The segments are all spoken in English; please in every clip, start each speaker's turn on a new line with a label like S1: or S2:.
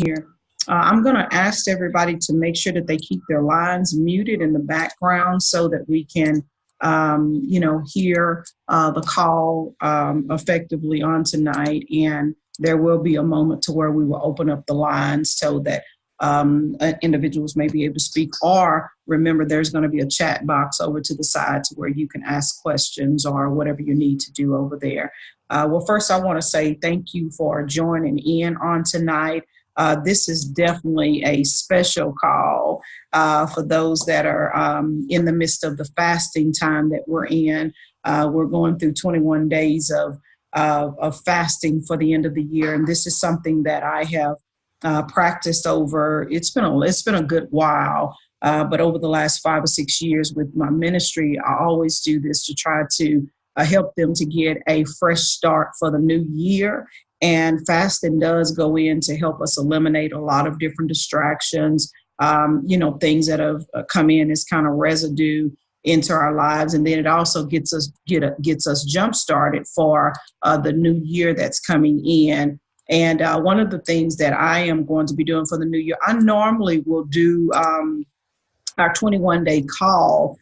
S1: here. I'm going to ask everybody to make sure that they keep their lines muted in the background so that we can, hear the call effectively on tonight. And there will be a moment to where we will open up the lines so that individuals may be able to speak. Or remember, there's going to be a chat box over to the side to where you can ask questions or whatever you need to do over there. Well, first, I want to say thank you for joining in on tonight. This is definitely a special call for those that are in the midst of the fasting time that we're in. We're going through 21 days of fasting for the end of the year, and this is something that I have practiced over. It's been a good while, but over the last 5 or 6 years with my ministry, I always do this to try to help them to get a fresh start for the new year. And fasting does go in to help us eliminate a lot of different distractions, things that have come in as kind of residue into our lives. And then it also gets us jump started for the new year that's coming in. And one of the things that I am going to be doing for the new year, I normally will do our 21-day call.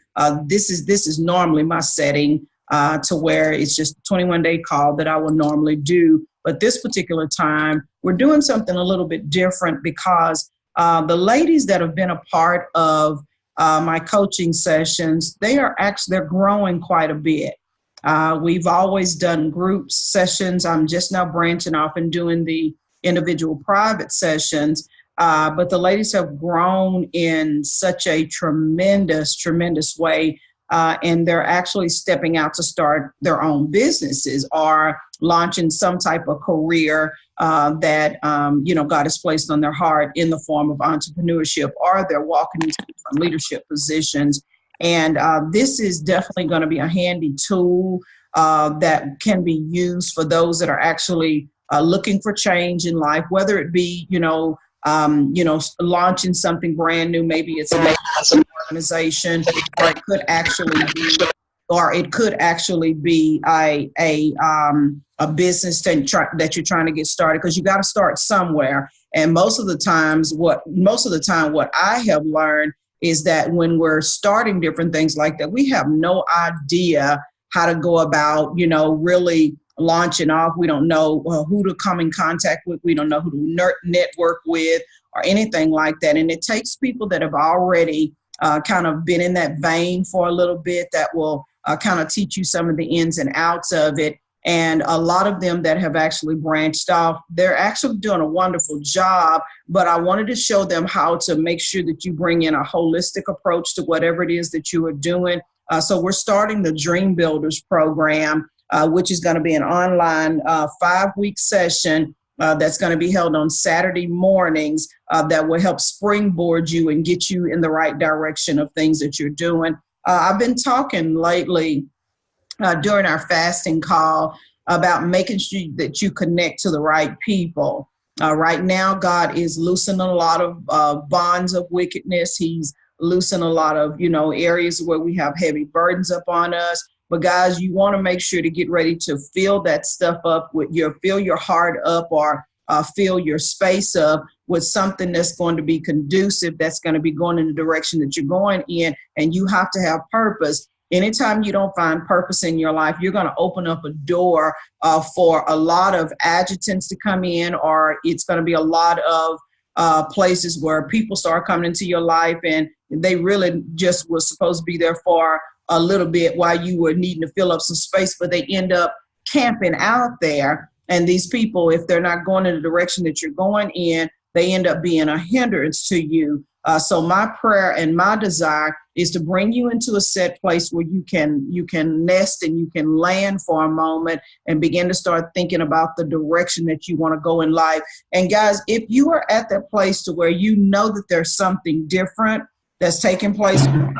S1: This is normally my setting to where it's just a 21-day call that I will normally do. But this particular time, we're doing something a little bit different because the ladies that have been a part of my coaching sessions, they're growing quite a bit. We've always done group sessions. I'm just now branching off and doing the individual private sessions. But the ladies have grown in such a tremendous, tremendous way. And they're actually stepping out to start their own businesses or launching some type of career that God has placed on their heart in the form of entrepreneurship, or they're walking into different leadership positions. And this is definitely going to be a handy tool that can be used for those that are actually looking for change in life, whether it be, launching something brand new. Maybe it's an organization, or it could actually be a business that you're trying to get started, because you got to start somewhere. And most of the time, what I have learned is that when we're starting different things like that, we have no idea how to go about, really launching off. We don't know who to come in contact with. We don't know who to network with or anything like that. And it takes people that have already kind of been in that vein for a little bit that will kind of teach you some of the ins and outs of it. And a lot of them that have actually branched off, they're actually doing a wonderful job. But I wanted to show them how to make sure that you bring in a holistic approach to whatever it is that you are doing. So we're starting the Dream Builders program, which is going to be an online 5-week session that's going to be held on Saturday mornings that will help springboard you and get you in the right direction of things that you're doing. I've been talking lately during our fasting call about making sure that you connect to the right people. Right now, God is loosening a lot of bonds of wickedness. He's loosening a lot of, areas where we have heavy burdens upon us. But guys, you want to make sure to get ready to fill that stuff up fill your heart up, or fill your space up with something that's going to be conducive, that's going to be going in the direction that you're going in. And you have to have purpose. Anytime you don't find purpose in your life, you're going to open up a door for a lot of adjutants to come in, or it's going to be a lot of places where people start coming into your life and they really just were supposed to be there for a little bit while you were needing to fill up some space, but they end up camping out there. And these people, if they're not going in the direction that you're going in, they end up being a hindrance to you. So my prayer and my desire is to bring you into a set place where you can nest and you can land for a moment and begin to start thinking about the direction that you want to go in life. And guys, if you are at that place to where you know that there's something different that's taking place, and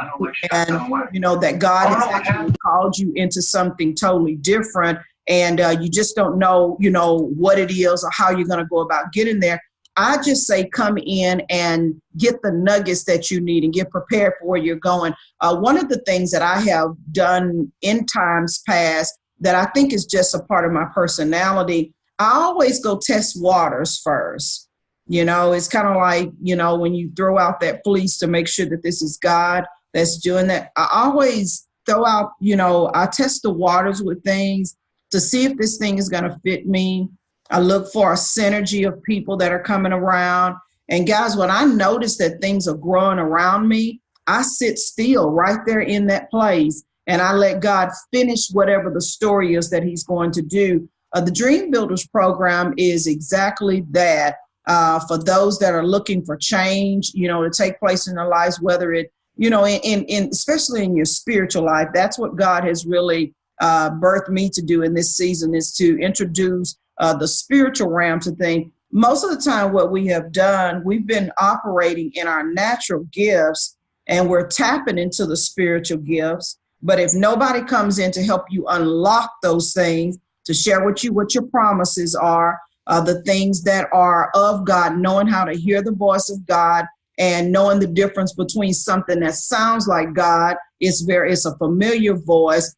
S1: that God has actually called you into something totally different, and you just don't know, what it is or how you're going to go about getting there, I just say come in and get the nuggets that you need and get prepared for where you're going. One of the things that I have done in times past that I think is just a part of my personality, I always go test waters first. It's kind of like, when you throw out that fleece to make sure that this is God that's doing that. I always throw out, I test the waters with things to see if this thing is going to fit me. I look for a synergy of people that are coming around. And guys, when I notice that things are growing around me, I sit still right there in that place and I let God finish whatever the story is that he's going to do. The Dream Builders program is exactly that. For those that are looking for change, to take place in their lives, whether it, in especially in your spiritual life, that's what God has really birthed me to do in this season, is to introduce the spiritual realm to things. Most of the time, what we have done, we've been operating in our natural gifts and we're tapping into the spiritual gifts. But if nobody comes in to help you unlock those things, to share with you what your promises are, the things that are of God, knowing how to hear the voice of God and knowing the difference between something that sounds like God, it's a familiar voice.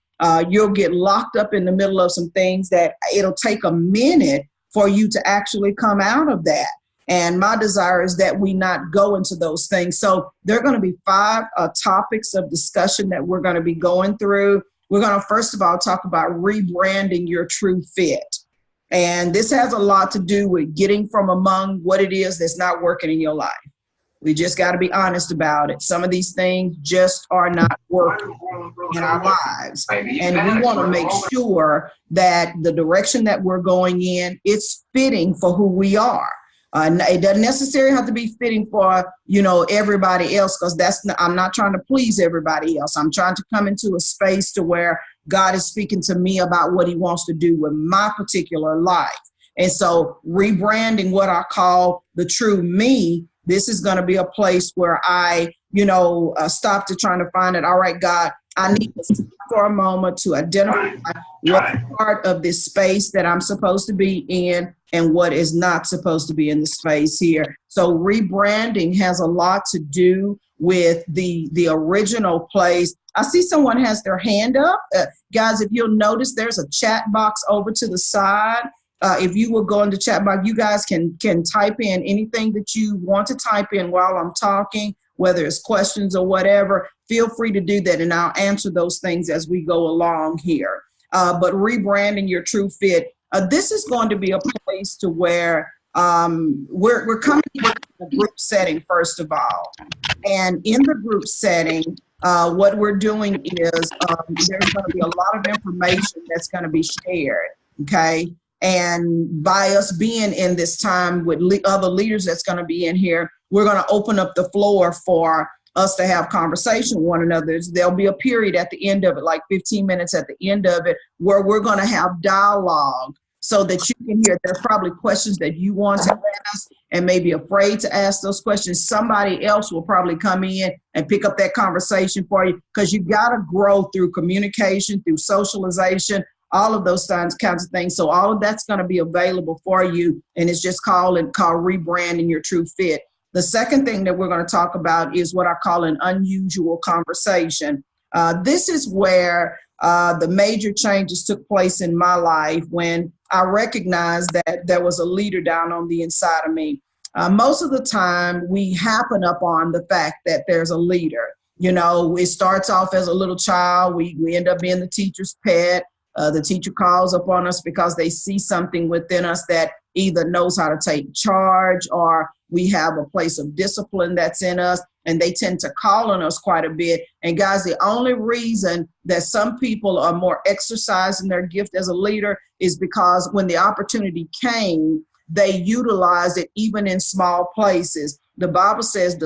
S1: You'll get locked up in the middle of some things that it'll take a minute for you to actually come out of that. And my desire is that we not go into those things. So there are going to be 5 topics of discussion that we're going to be going through. We're going to, first of all, talk about rebranding your true fit. And this has a lot to do with getting from among what it is that's not working in your life. We just got to be honest about it. Some of these things just are not working in our lives. And we want to make sure that the direction that we're going in, it's fitting for who we are. It doesn't necessarily have to be fitting for, everybody else, because I'm not trying to please everybody else. I'm trying to come into a space to where God is speaking to me about what he wants to do with my particular life. And so rebranding what I call the true me, this is going to be a place where I, stop to trying to find it. All right, God, I need to stop for a moment to identify what part of this space that I'm supposed to be in and what is not supposed to be in the space here. So rebranding has a lot to do with the original place. I see someone has their hand up. Guys, if you'll notice, there's a chat box over to the side. If you will go into chat box, you guys can type in anything that you want to type in while I'm talking, whether it's questions or whatever. Feel free to do that, and I'll answer those things as we go along here. But rebranding your true fit, this is going to be a place to where we're coming in a group setting, first of all. And in the group setting, what we're doing is there's going to be a lot of information that's going to be shared, okay? And by us being in this time with other leaders that's going to be in here, we're going to open up the floor for us to have conversation with one another. There'll be a period at the end of it, like 15 minutes at the end of it, where we're going to have dialogue so that you can hear. There's probably questions that you want to ask and may be afraid to ask those questions. Somebody else will probably come in and pick up that conversation for you, because you got to grow through communication, through socialization, all of those kinds of things. So all of that's going to be available for you, and it's just called rebranding your true fit. The second thing that we're going to talk about is what I call an unusual conversation. This is where the major changes took place in my life when I recognized that there was a leader down on the inside of me. Most of the time, we happen upon the fact that there's a leader. It starts off as a little child. We end up being the teacher's pet. The teacher calls upon us because they see something within us that either knows how to take charge, or we have a place of discipline that's in us, and they tend to call on us quite a bit. And guys, the only reason that some people are more exercised in their gift as a leader is because when the opportunity came, they utilized it even in small places. The Bible says,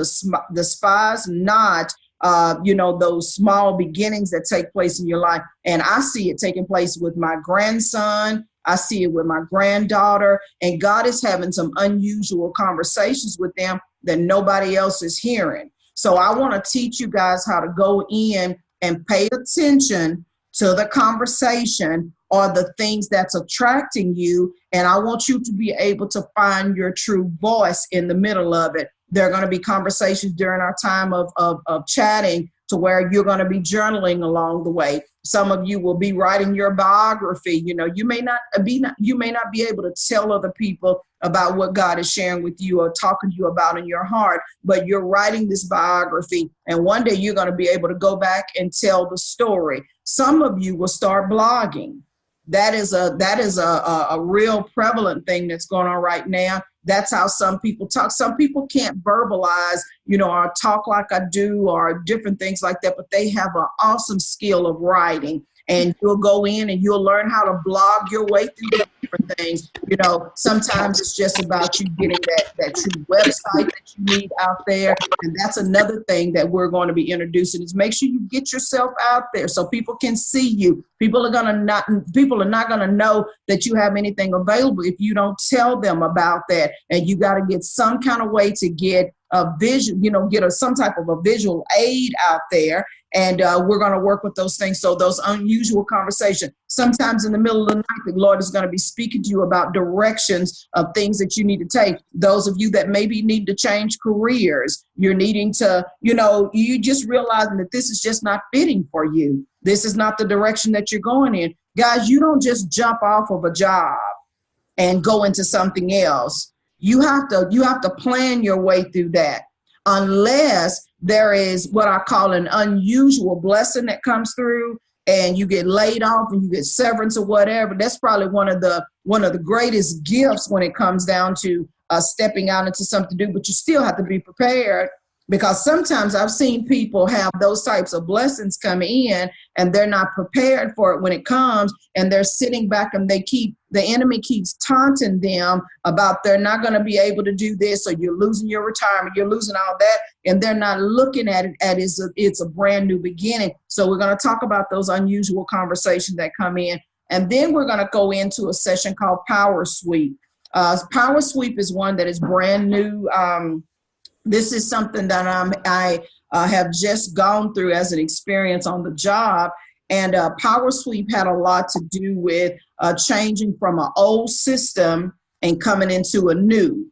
S1: despise not those small beginnings that take place in your life. And I see it taking place with my grandson. I see it with my granddaughter, and God is having some unusual conversations with them that nobody else is hearing. So I want to teach you guys how to go in and pay attention to the conversation or the things that's attracting you. And I want you to be able to find your true voice in the middle of it. There are going to be conversations during our time of chatting to where you're going to be journaling along the way. Some of you will be writing your biography. You may not be able to tell other people about what God is sharing with you or talking to you about in your heart, but you're writing this biography, and one day you're going to be able to go back and tell the story. Some of you will start blogging. That is a real prevalent thing that's going on right now. That's how some people talk. Some people can't verbalize, or talk like I do or different things like that, but they have an awesome skill of writing. And you'll go in and you'll learn how to blog your way through different things. Sometimes it's just about you getting that true website that you need out there. And that's another thing that we're going to be introducing is make sure you get yourself out there so people can see you. People are not going to know that you have anything available if you don't tell them about that. And you got to get some kind of way to get a vision, some type of a visual aid out there. And we're going to work with those things. So those unusual conversations, sometimes in the middle of the night, the Lord is going to be speaking to you about directions of things that you need to take. Those of you that maybe need to change careers, you're needing to, you just realizing that this is just not fitting for you. This is not the direction that you're going in. Guys, you don't just jump off of a job and go into something else. You have to plan your way through that, unless there is what I call an unusual blessing that comes through and you get laid off and you get severance or whatever. That's probably one of the greatest gifts when it comes down to stepping out into something to do, but you still have to be prepared. Because sometimes I've seen people have those types of blessings come in and they're not prepared for it when it comes, and they're sitting back and the enemy keeps taunting them about they're not going to be able to do this, or you're losing your retirement, you're losing all that, and they're not looking at it as it's a brand new beginning. So we're going to talk about those unusual conversations that come in. And then we're going to go into a session called Power Sweep. Power Sweep is one that is brand new. This is something that I have just gone through as an experience on the job. And Power Sweep had a lot to do with changing from an old system and coming into a new.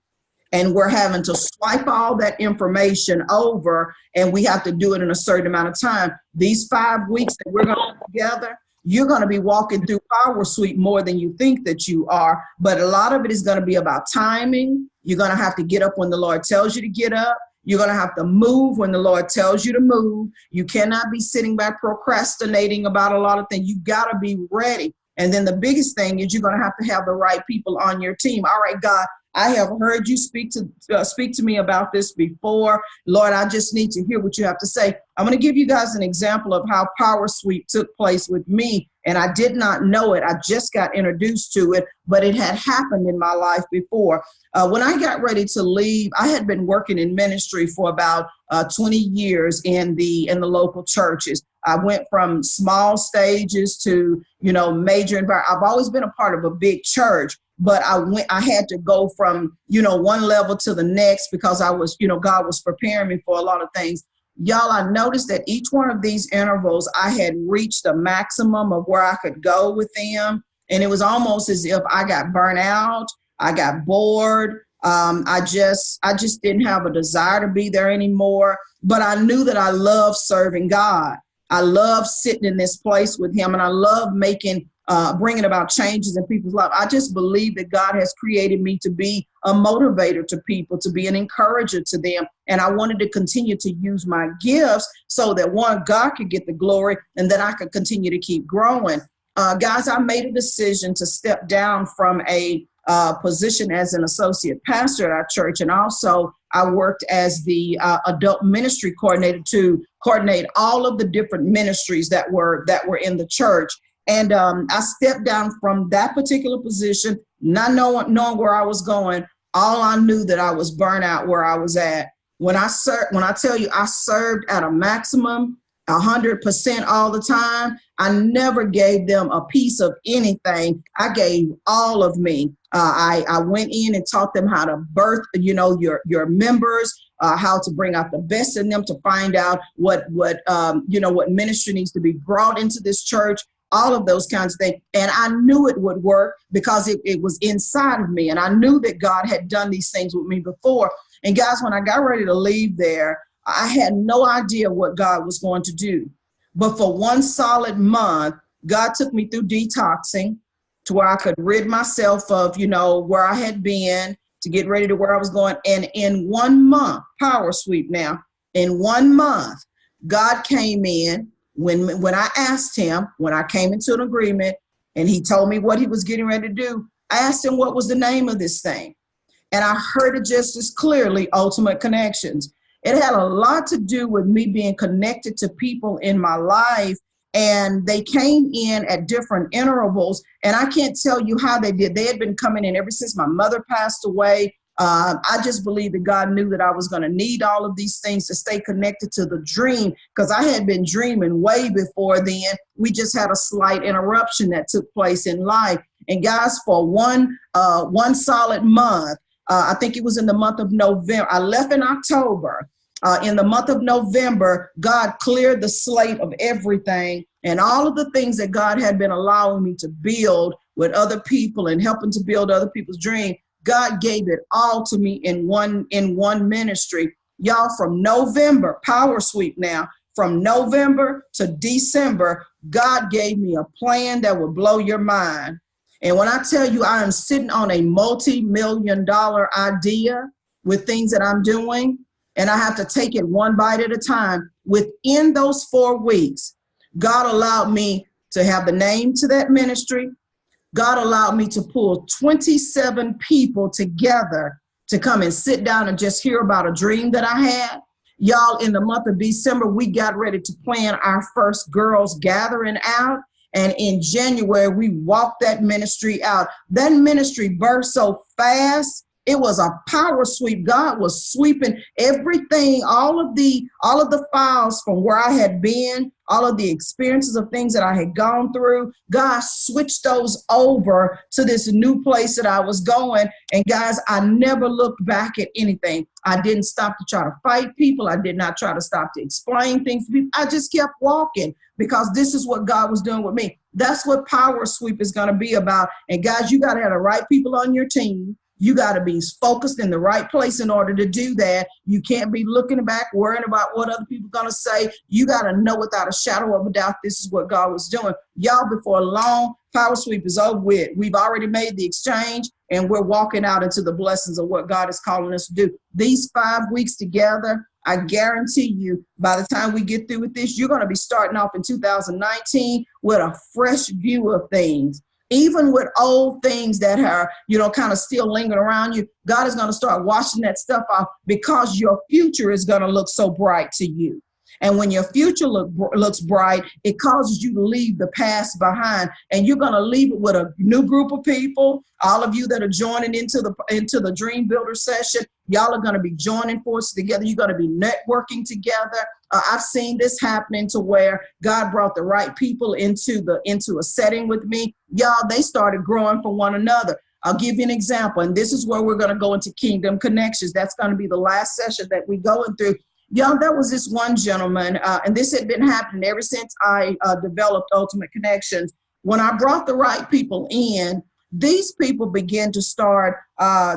S1: And we're having to swipe all that information over, and we have to do it in a certain amount of time. These 5 weeks that we're going to be together, you're going to be walking through Power Sweep more than you think that you are. But a lot of it is going to be about timing. You're going to have to get up when the Lord tells you to get up. You're going to have to move when the Lord tells you to move. You cannot be sitting back procrastinating about a lot of things. You got to be ready. And then the biggest thing is you're going to have the right people on your team. All right, God, I have heard you speak to me about this before. Lord, I just need to hear what you have to say. I'm going to give you guys an example of how Power Sweep took place with me. And I did not know it. I just got introduced to it, but it had happened in my life before. When I got ready to leave, I had been working in ministry for about 20 years in the local churches. I went from small stages to, major environment. I've always been a part of a big church, but I had to go from, one level to the next because I was, God was preparing me for a lot of things. Y'all, I noticed that each one of these intervals, I had reached the maximum of where I could go with them. And it was almost as if I got burnt out. I got bored. I just didn't have a desire to be there anymore. But I knew that I loved serving God. I love sitting in this place with him, and I love bringing about changes in people's lives. I just believe that God has created me to be a motivator to people, to be an encourager to them. And I wanted to continue to use my gifts so that God could get the glory and that I could continue to keep growing. Guys, I made a decision to step down from a position as an associate pastor at our church. And also I worked as the adult ministry coordinator to coordinate all of the different ministries that were in the church. And I stepped down from that particular position, not knowing where I was going. All I knew that I was burnt out where I was at. When I tell you I served at a maximum, 100% all the time, I never gave them a piece of anything. I gave all of me. I went in and taught them how to birth, your members, how to bring out the best in them, to find out what ministry needs to be brought into this church. All of those kinds of things. And I knew it would work because it was inside of me. And I knew that God had done these things with me before. And guys, when I got ready to leave there, I had no idea what God was going to do. But for one solid month, God took me through detoxing to where I could rid myself of, where I had been. to get ready to where I was going. And in 1 month, power sweep now, in 1 month, God came in when I asked him, when I came into an agreement and he told me what he was getting ready to do, I asked him what was the name of this thing. And I heard it just as clearly, Ultimate Connections. It had a lot to do with me being connected to people in my life, and they came in at different intervals, and I can't tell you how they did. They had been coming in ever since my mother passed away. I just believe that God knew that I was going to need all of these things to stay connected to the dream, because I had been dreaming way before then. We just had a slight interruption that took place in life. And guys, for one solid month, I think it was in the month of November. I left in October. In the month of November, God cleared the slate of everything, and all of the things that God had been allowing me to build with other people and helping to build other people's dream. God gave it all to me in one ministry. Y'all, from November, power sweep now, from November to December, God gave me a plan that would blow your mind. And when I tell you I am sitting on a multi-million-dollar idea with things that I'm doing, and I have to take it one bite at a time, within those 4 weeks, God allowed me to have the name to that ministry. God allowed me to pull 27 people together to come and sit down and just hear about a dream that I had. Y'all, in the month of December, we got ready to plan our first girls gathering out. And in January, we walked that ministry out. That ministry birthed so fast. It was a power sweep. God was sweeping everything, all of the files from where I had been, all of the experiences of things that I had gone through. God switched those over to this new place that I was going. And guys, I never looked back at anything. I didn't stop to try to fight people. I did not try to stop to explain things to people. I just kept walking, because this is what God was doing with me. That's what power sweep is going to be about. And guys, you got to have the right people on your team. You got to be focused in the right place in order to do that. You can't be looking back, worrying about what other people are going to say. You got to know without a shadow of a doubt, this is what God was doing. Y'all, before long, power sweep is over with. We've already made the exchange, and we're walking out into the blessings of what God is calling us to do. These 5 weeks together, I guarantee you, by the time we get through with this, you're going to be starting off in 2019 with a fresh view of things. Even with old things that are, kind of still lingering around you, God is going to start washing that stuff off, because your future is going to look so bright to you. And when your future looks bright, it causes you to leave the past behind, and you're going to leave it with a new group of people. All of you that are joining into the Dream Builder session, y'all are going to be joining forces together. You're going to be networking together. I've seen this happening to where God brought the right people into a setting with me. Y'all, they started growing from one another. I'll give you an example, and this is where we're going to go into Kingdom Connections. That's going to be the last session that we're going through. Y'all, there was this one gentleman, and this had been happening ever since I developed Ultimate Connections. When I brought the right people in, these people began to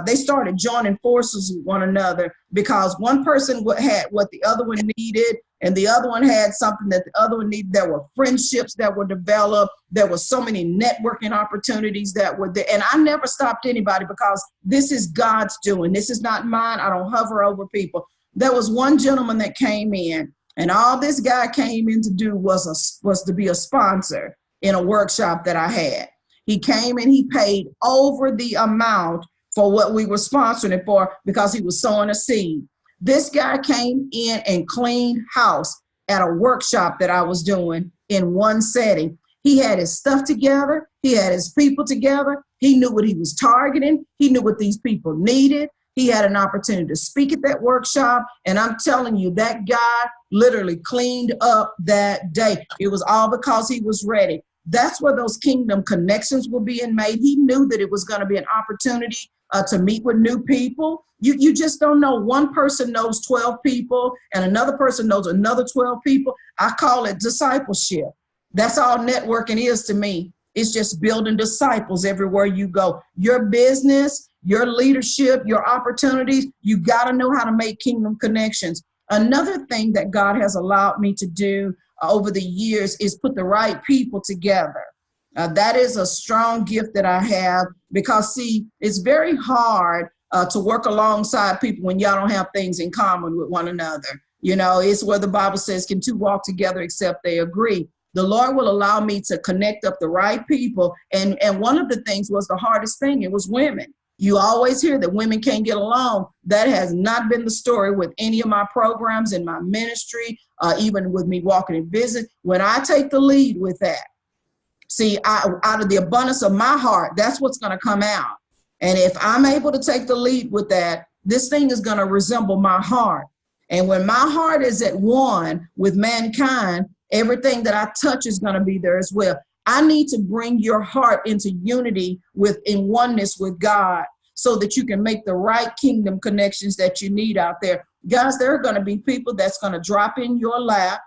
S1: they started joining forces with one another, because one person had what the other one needed, and the other one had something that the other one needed. There were friendships that were developed. There were so many networking opportunities that were there. And I never stopped anybody, because this is God's doing. This is not mine. I don't hover over people. There was one gentleman that came in, and all this guy came in to do was to be a sponsor in a workshop that I had. He came and he paid over the amount for what we were sponsoring it for, because he was sowing a seed. This guy came in and cleaned house at a workshop that I was doing in one setting. He had his stuff together. He had his people together. He knew what he was targeting. He knew what these people needed. He had an opportunity to speak at that workshop. And I'm telling you, that guy literally cleaned up that day. It was all because he was ready. That's where those kingdom connections were being made. He knew that it was going to be an opportunity to meet with new people. You just don't know. One person knows 12 people, and another person knows another 12 people. I call it discipleship. That's all networking is to me. It's just building disciples everywhere you go. Your business, your leadership, your opportunities, you got to know how to make kingdom connections. Another thing that God has allowed me to do over the years is put the right people together. That is a strong gift that I have, because, see, it's very hard to work alongside people when y'all don't have things in common with one another. It's where the Bible says, can two walk together except they agree? The Lord will allow me to connect up the right people. And one of the things was the hardest thing. It was women. You always hear that women can't get along. That has not been the story with any of my programs in my ministry, even with me walking in business. When I take the lead with that, see, out of the abundance of my heart, that's what's going to come out. And if I'm able to take the lead with that, this thing is going to resemble my heart. And when my heart is at one with mankind, everything that I touch is going to be there as well. I need to bring your heart into unity in oneness with God so that you can make the right kingdom connections that you need out there. Guys, there are going to be people that's going to drop in your lap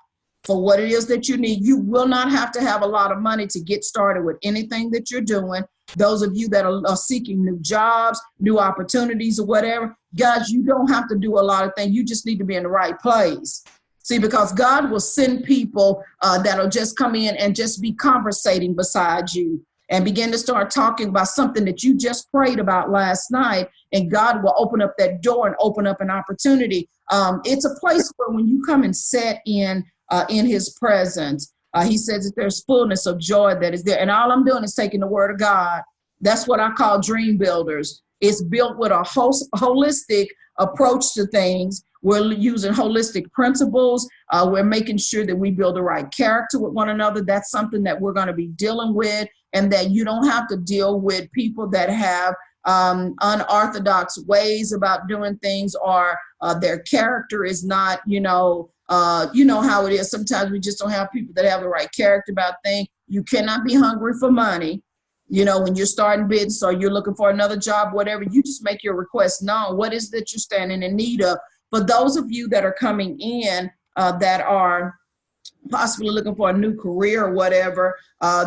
S1: for what it is that you need. You will not have to have a lot of money to get started with anything that you're doing. Those of you that are seeking new jobs, new opportunities or whatever, guys, you don't have to do a lot of things. You just need to be in the right place. See, because God will send people that'll just come in and just be conversating beside you and begin to start talking about something that you just prayed about last night. And God will open up that door and open up an opportunity. It's a place where when you come and sit in his presence, he says that there's fullness of joy that is there. And all I'm doing is taking the word of God. That's what I call dream builders. It's built with a holistic approach to things. We're using holistic principles. We're making sure that we build the right character with one another. That's something that we're going to be dealing with, and that you don't have to deal with people that have unorthodox ways about doing things, or their character is not, you know how it is. Sometimes we just don't have people that have the right character about things. You cannot be hungry for money. When you're starting business or you're looking for another job, whatever, you just make your request known. What is that you're standing in need of? For those of you that are coming in that are possibly looking for a new career or whatever,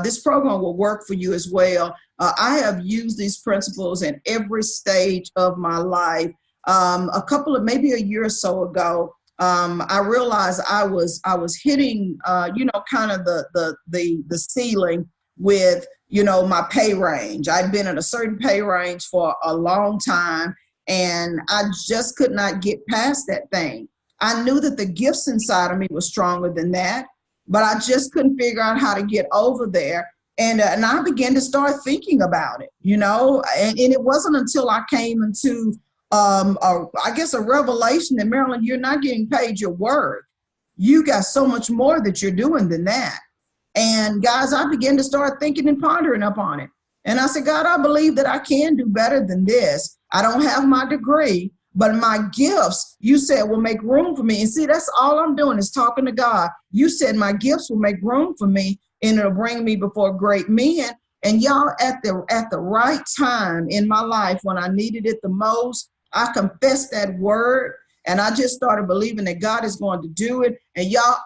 S1: this program will work for you as well. I have used these principles in every stage of my life. Maybe a year or so ago, I realized I was hitting, kind of the ceiling with, my pay range. I'd been in a certain pay range for a long time, and I just could not get past that thing. I knew that the gifts inside of me were stronger than that, but I just couldn't figure out how to get over there. And I began to start thinking about it, and it wasn't until I came into, a revelation that, Marilyn, you're not getting paid your worth. You got so much more that you're doing than that. And guys, I began to start thinking and pondering upon it. And I said, God, I believe that I can do better than this. I don't have my degree, but my gifts, you said, will make room for me. And see, that's all I'm doing is talking to God. You said my gifts will make room for me, and it'll bring me before great men. And y'all, at the right time in my life, when I needed it the most, I confessed that word, and I just started believing that God is going to do it. And y'all,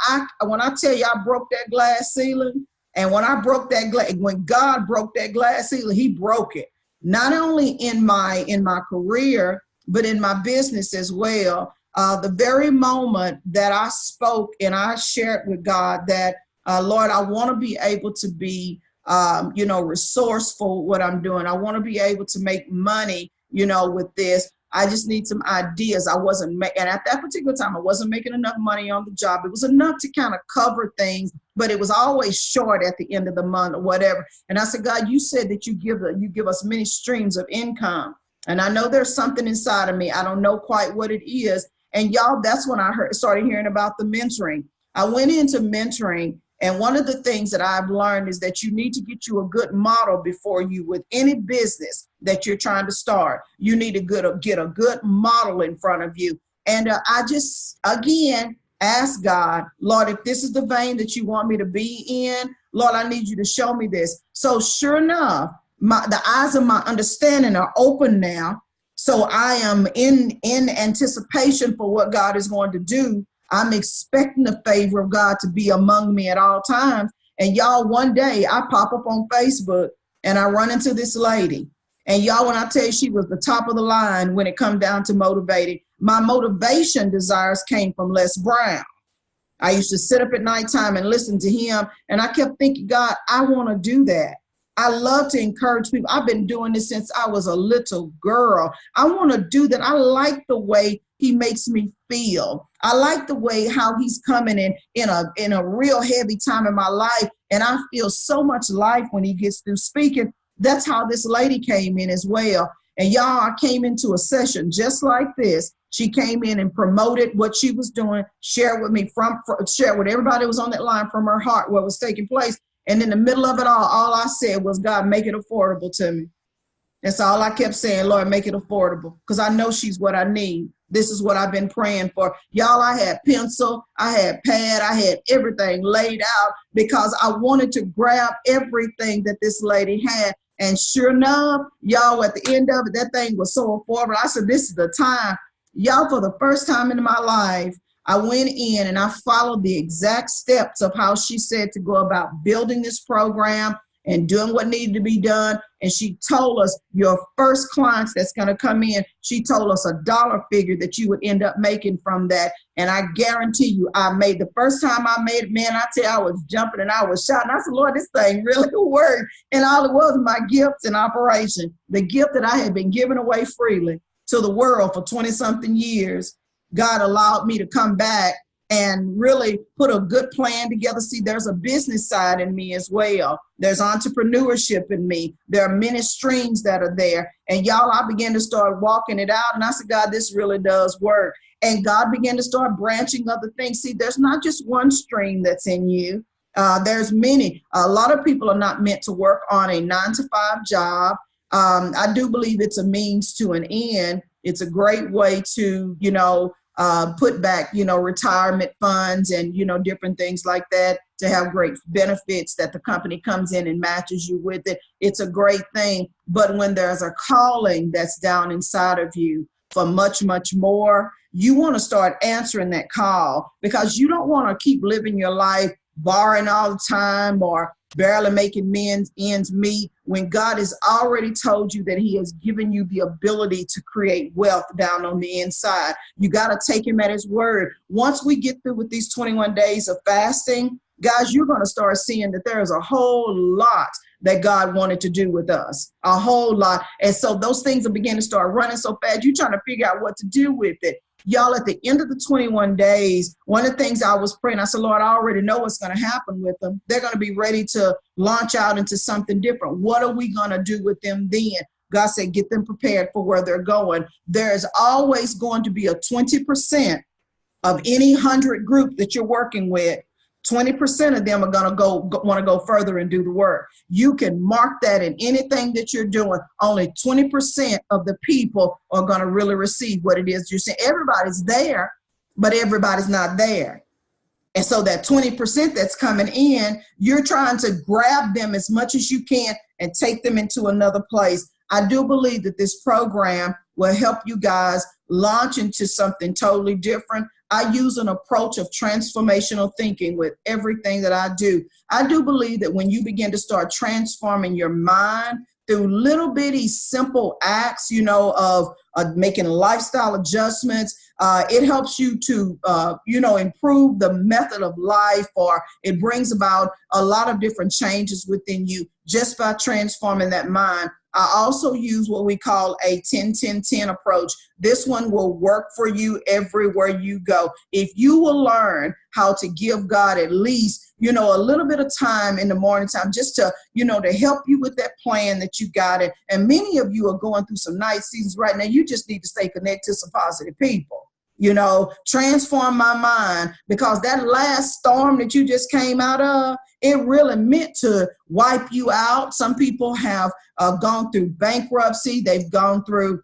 S1: when I tell you I broke that glass ceiling, and when God broke that glass ceiling, he broke it. Not only in my career, but in my business as well. The very moment that I spoke and I shared with God that, Lord, I want to be able to be, resourceful with what I'm doing. I want to be able to make money, with this. I just need some ideas. And at that particular time, I wasn't making enough money on the job. It was enough to kind of cover things, but it was always short at the end of the month or whatever. And I said, God, you said that you give us many streams of income. And I know there's something inside of me. I don't know quite what it is. And y'all, that's when I started hearing about the mentoring. I went into mentoring. And one of the things that I've learned is that you need to get you a good model before you, with any business that you're trying to start. You need to get a good model in front of you. And I just, again, ask God, Lord, if this is the vein that you want me to be in, Lord, I need you to show me this. So sure enough, the eyes of my understanding are open now. So I am in anticipation for what God is going to do. I'm expecting the favor of God to be among me at all times. And y'all, one day I pop up on Facebook and I run into this lady. And y'all, when I tell you she was the top of the line when it come down to motivating, my motivation desires came from Les Brown. I used to sit up at nighttime and listen to him. And I kept thinking, God, I want to do that. I love to encourage people. I've been doing this since I was a little girl. I want to do that. I like the way he makes me feel. I like the way how he's coming in a real heavy time in my life. And I feel so much life when he gets through speaking. That's how this lady came in as well. And y'all, I came into a session just like this. She came in and promoted what she was doing, shared with me shared with everybody who was on that line from her heart what was taking place. And in the middle of it all I said was, God, make it affordable to me. That's all I kept saying, Lord, make it affordable, because I know she's what I need. This is what I've been praying for. Y'all, I had pencil, I had pad, I had everything laid out because I wanted to grab everything that this lady had. And sure enough, y'all, at the end of it, that thing was so affordable. I said, this is the time. Y'all, for the first time in my life, I went in and I followed the exact steps of how she said to go about building this program and doing what needed to be done. And she told us, your first clients that's going to come in, she told us a dollar figure that you would end up making from that. And I guarantee you, I made the first time I made it, man, I tell you, I was jumping and I was shouting. I said, Lord, this thing really worked. And all it was my gifts in operation, the gift that I had been giving away freely to the world for 20 something years. God allowed me to come back and really put a good plan together. See, there's a business side in me as well. There's entrepreneurship in me. There are many streams that are there. And y'all, I began to start walking it out. And I said, God, this really does work. And God began to start branching other things. See, there's not just one stream that's in you. There's many. A lot of people are not meant to work on a 9-to-5 job. I do believe it's a means to an end. It's a great way to, put back, retirement funds and, different things like that, to have great benefits that the company comes in and matches you with it. It's a great thing. But when there's a calling that's down inside of you for much, much more, you want to start answering that call, because you don't want to keep living your life borrowing all the time or barely making ends meet, when God has already told you that he has given you the ability to create wealth down on the inside. You got to take him at his word. Once we get through with these 21 days of fasting, guys, you're going to start seeing that there is a whole lot that God wanted to do with us, a whole lot. And so those things will begin to start running so fast, you're trying to figure out what to do with it. Y'all, at the end of the 21 days, one of the things I was praying, I said, Lord, I already know what's going to happen with them. They're going to be ready to launch out into something different. What are we going to do with them then? God said, get them prepared for where they're going. There's always going to be a 20% of any 100 group that you're working with. 20% of them are going to want to go further and do the work. You can mark that in anything that you're doing. Only 20% of the people are going to really receive what it is you're saying. Everybody's there, but everybody's not there. And so that 20% that's coming in, you're trying to grab them as much as you can and take them into another place. I do believe that this program will help you guys launch into something totally different. I use an approach of transformational thinking with everything that I do. I do believe that when you begin to start transforming your mind through little bitty simple acts, of making lifestyle adjustments, it helps you to, improve the method of life, or it brings about a lot of different changes within you just by transforming that mind. I also use what we call a 10-10-10 approach. This one will work for you everywhere you go. If you will learn how to give God at least, a little bit of time in the morning time, just to, to help you with that plan that you got it. And many of you are going through some night seasons right now. You just need to stay connected to some positive people. Transform my mind, because that last storm that you just came out of, it really meant to wipe you out. Some people have gone through bankruptcy. They've gone through,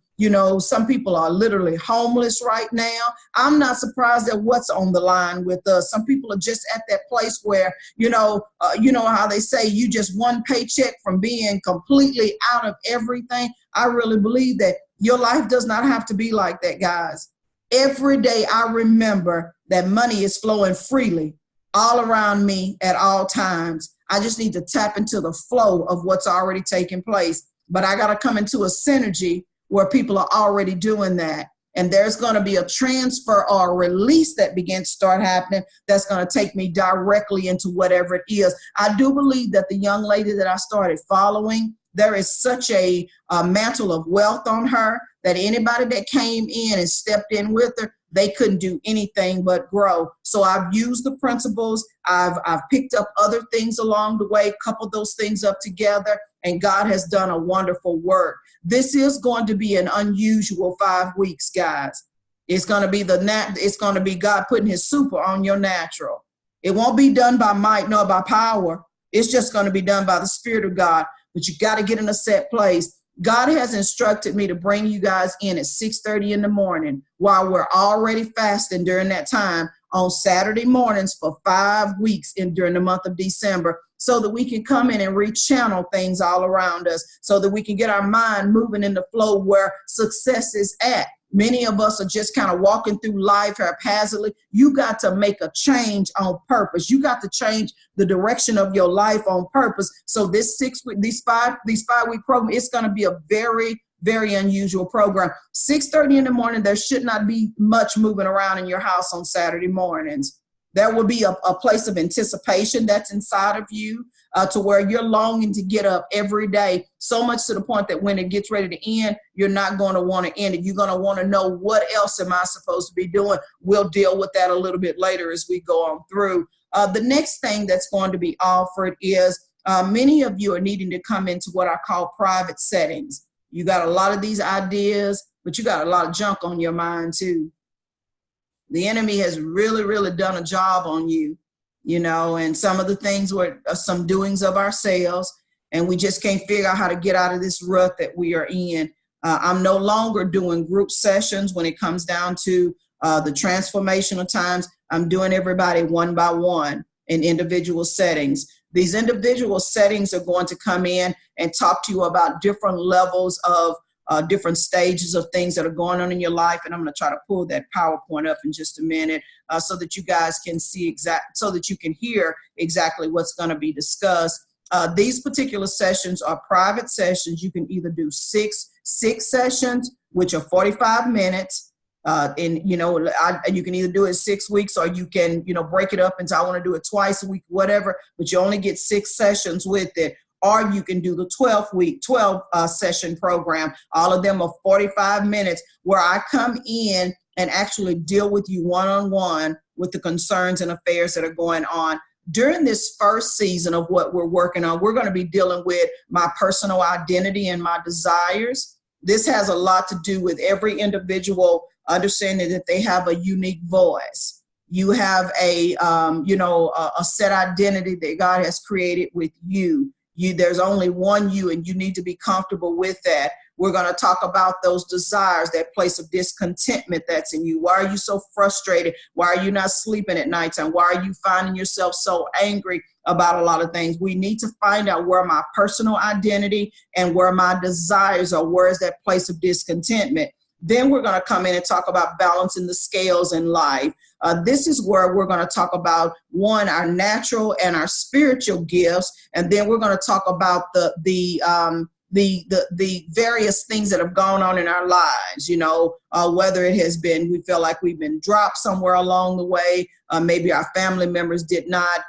S1: some people are literally homeless right now. I'm not surprised at what's on the line with us. Some people are just at that place where, how they say you just one paycheck from being completely out of everything. I really believe that your life does not have to be like that, guys. Every day I remember that money is flowing freely all around me at all times. I just need to tap into the flow of what's already taking place. But I got to come into a synergy where people are already doing that. And there's going to be a transfer or a release that begins to start happening that's going to take me directly into whatever it is. I do believe that the young lady that I started following, there is such a mantle of wealth on her that anybody that came in and stepped in with her, they couldn't do anything but grow. So I've used the principles. I've picked up other things along the way, coupled those things up together, and God has done a wonderful work. This is going to be an unusual 5 weeks, guys. It's going to be it's going to be God putting his super on your natural. It won't be done by might nor by power. It's just going to be done by the Spirit of God. But you got to get in a set place. God has instructed me to bring you guys in at 6:30 in the morning while we're already fasting during that time on Saturday mornings for 5 weeks during the month of December, so that we can come in and rechannel things all around us, so that we can get our mind moving in the flow where success is at. Many of us are just kind of walking through life haphazardly. You got to make a change on purpose. You got to change the direction of your life on purpose. So this 6 week, these 5 week program, it's going to be a very, very unusual program. 6:30 in the morning, there should not be much moving around in your house on Saturday mornings. There will be a place of anticipation that's inside of you to where you're longing to get up every day, so much to the point that when it gets ready to end, you're not going to want to end it. You're going to want to know, what else am I supposed to be doing? We'll deal with that a little bit later as we go on through. The next thing that's going to be offered is many of you are needing to come into what I call private settings. You got a lot of these ideas, but you got a lot of junk on your mind too. The enemy has really, really done a job on you, and some of the things were some doings of ourselves, and we just can't figure out how to get out of this rut that we are in. I'm no longer doing group sessions when it comes down to the transformational times. I'm doing everybody one by one in individual settings. These individual settings are going to come in and talk to you about different levels of different stages of things that are going on in your life. And I'm going to try to pull that PowerPoint up in just a minute so that you guys can see so that you can hear exactly what's going to be discussed. These particular sessions are private sessions. You can either do six sessions, which are 45 minutes. You can either do it 6 weeks, or you can, break it up into, I want to do it twice a week, whatever, but you only get 6 sessions with it. Or you can do the 12 session program. All of them are 45 minutes where I come in and actually deal with you one-on-one with the concerns and affairs that are going on. During this first season of what we're working on, we're going to be dealing with my personal identity and my desires. This has a lot to do with every individual understanding that they have a unique voice. You have a set identity that God has created with you. There's only one you, and you need to be comfortable with that. We're going to talk about those desires, that place of discontentment that's in you. Why are you so frustrated? Why are you not sleeping at nighttime? Why are you finding yourself so angry about a lot of things? We need to find out where my personal identity and where my desires are. Where is that place of discontentment? Then we're going to come in and talk about balancing the scales in life. This is where we're going to talk about, one, our natural and our spiritual gifts, and then we're going to talk about the various things that have gone on in our lives. Whether it has been, we feel like we've been dropped somewhere along the way. Maybe our family members did not,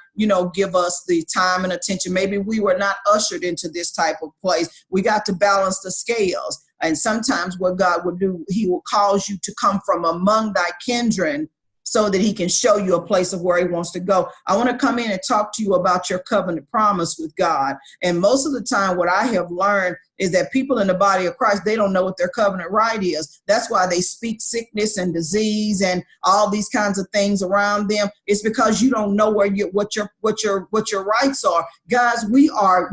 S1: give us the time and attention. Maybe we were not ushered into this type of place. We got to balance the scales. And sometimes what God will do, he will cause you to come from among thy kindred so that he can show you a place of where he wants to go. I want to come in and talk to you about your covenant promise with God. And most of the time, what I have learned is that people in the body of Christ, they don't know what their covenant right is. That's why they speak sickness and disease and all these kinds of things around them. It's because you don't know what your rights are. Guys, we are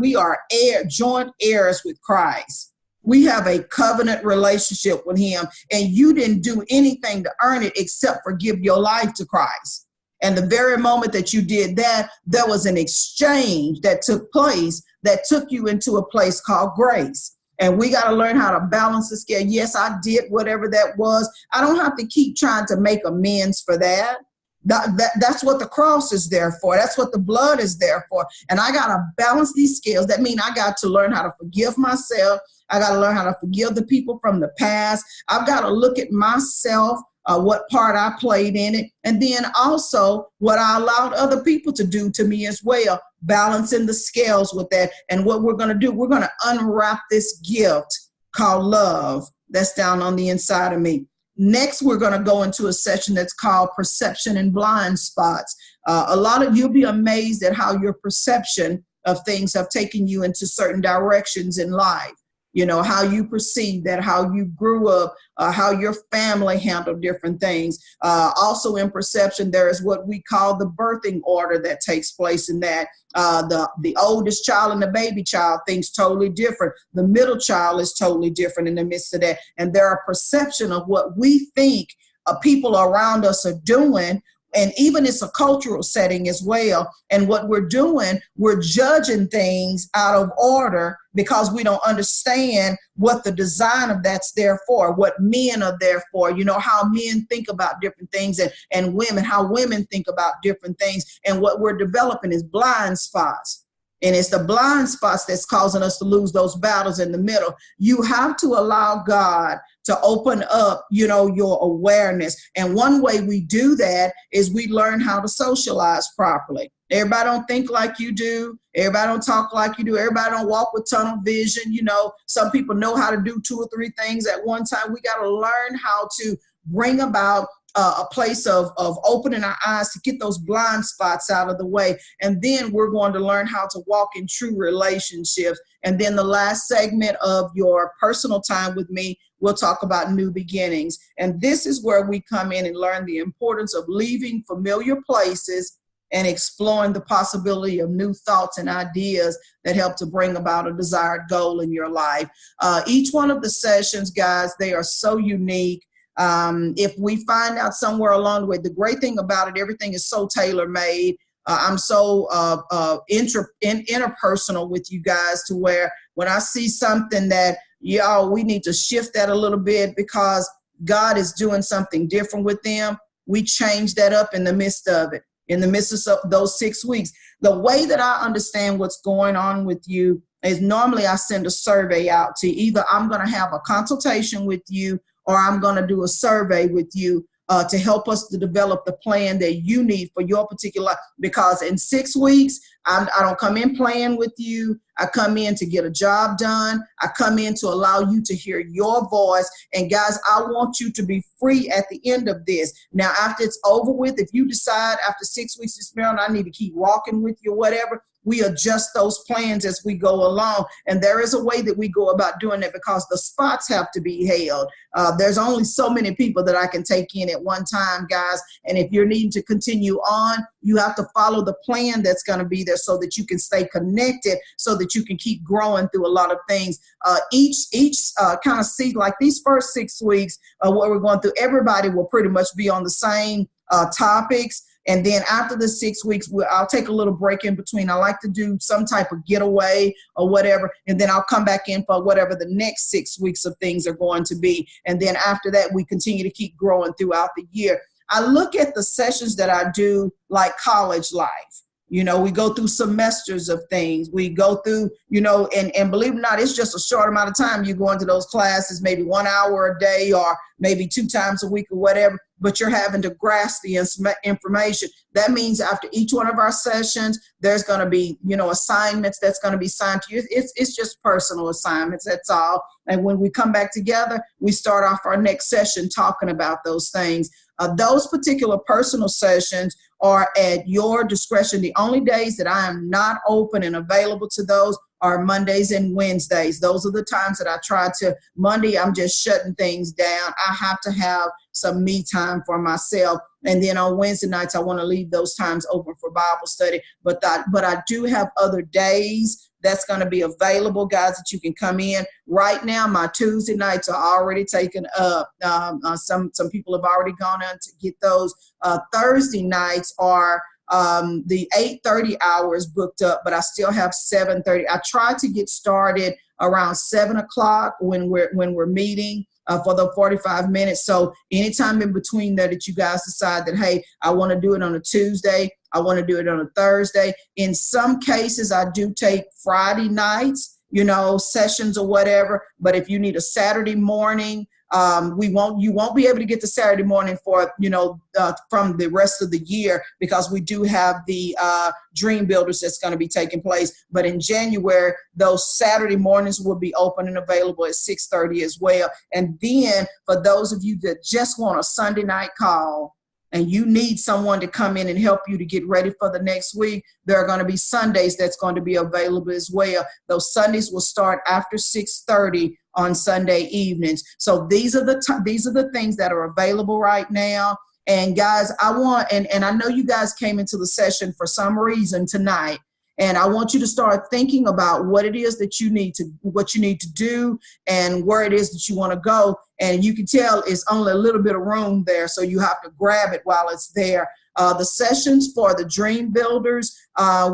S1: joint heirs with Christ. We have a covenant relationship with him, and you didn't do anything to earn it except for give your life to Christ. And the very moment that you did that, there was an exchange that took place that took you into a place called grace. And we got to learn how to balance the scale. Yes, I did whatever that was. I don't have to keep trying to make amends for that. That's what the cross is there for. That's what the blood is there for. And I got to balance these scales. That means I got to learn how to forgive myself. I got to learn how to forgive the people from the past. I've got to look at myself, what part I played in it, and then also what I allowed other people to do to me as well, balancing the scales with that. And what we're going to do, we're going to unwrap this gift called love that's down on the inside of me. Next, we're going to go into a session that's called perception and blind spots. A lot of you'll be amazed at how your perception of things have taken you into certain directions in life. You know, how you perceive that, how you grew up, how your family handled different things. Also in perception, there is what we call the birthing order that takes place in that. The oldest child and the baby child thinks totally different. The middle child is totally different in the midst of that. And there are perception of what we think people around us are doing. And even it's a cultural setting as well. And what we're doing, we're judging things out of order because we don't understand what the design of that's there for, what men are there for, you know, how men think about different things, and women, how women think about different things. And what we're developing is blind spots. And it's the blind spots that's causing us to lose those battles in the middle. You have to allow God to open up, you know, your awareness. And one way we do that is we learn how to socialize properly. Everybody don't think like you do. Everybody don't talk like you do. Everybody don't walk with tunnel vision. You know, some people know how to do 2 or 3 things at one time. We got to learn how to bring about a place of opening our eyes to get those blind spots out of the way. And then we're going to learn how to walk in true relationships. And then the last segment of your personal time with me, we'll talk about new beginnings. And this is where we come in and learn the importance of leaving familiar places and exploring the possibility of new thoughts and ideas that help to bring about a desired goal in your life. Each one of the sessions, guys, they are so unique. If we find out somewhere along the way, the great thing about it, everything is so tailor-made. I'm so interpersonal with you guys to where when I see something that, y'all, we need to shift that a little bit because God is doing something different with them, we change that up in the midst of it, in the midst of those 6 weeks. The way that I understand what's going on with you is normally I send a survey out to either I'm going to have a consultation with you or I'm going to do a survey with you to help us to develop the plan that you need for your particular, because in 6 weeks, I don't come in playing with you. I come in to get a job done. I come in to allow you to hear your voice. And guys, I want you to be free at the end of this. Now, after it's over with, if you decide after 6 weeks of experience, I need to keep walking with you or whatever, we adjust those plans as we go along. And there is a way that we go about doing it because the spots have to be held. There's only so many people that I can take in at one time, guys. And if you're needing to continue on, you have to follow the plan that's going to be there so that you can stay connected, so that you can keep growing through a lot of things. Each kind of see, like these first 6 weeks, what we're going through, everybody will pretty much be on the same topics. And then after the 6 weeks, I'll take a little break in between. I like to do some type of getaway or whatever. And then I'll come back in for whatever the next 6 weeks of things are going to be. And then after that, we continue to keep growing throughout the year. I look at the sessions that I do like college life. You know, we go through semesters of things. We go through, you know, and believe it or not, it's just a short amount of time. You go into those classes, maybe 1 hour a day or maybe 2 times a week or whatever, but you're having to grasp the information. That means after each one of our sessions, there's going to be, you know, assignments that's going to be signed to you. It's just personal assignments. That's all. And when we come back together, we start off our next session talking about those things. Those particular personal sessions are at your discretion. The only days that I am not open and available to those are Mondays and Wednesdays. Those are the times that I try to. Monday, I'm just shutting things down. I have to have some me time for myself. And then on Wednesday nights, I want to leave those times open for Bible study. But I do have other days that's going to be available, guys, that you can come in. Right now, my Tuesday nights are already taken up. Some people have already gone on to get those. Thursday nights are the 8:30 hours booked up, but I still have 7:30. I try to get started around 7 o'clock when we're meeting for the 45 minutes. So anytime in between there that you guys decide that, hey, I want to do it on a Tuesday, I want to do it on a Thursday. In some cases, I do take Friday nights sessions or whatever. But if you need a Saturday morning, you won't be able to get the Saturday morning for, from the rest of the year, because we do have the Dream Builders that's going to be taking place. But in January, those Saturday mornings will be open and available at 6:30 as well. And then for those of you that just want a Sunday night call, and you need someone to come in and help you to get ready for the next week, there are going to be Sundays that's going to be available as well. Those Sundays will start after 6:30 on Sunday evenings. So these are the things that are available right now. And guys, I know you guys came into the session for some reason tonight. And I want you to start thinking about what it is that you need to do and where it is that you want to go. And you can tell it's only a little bit of room there, so you have to grab it while it's there. The sessions for the Dream Builders, I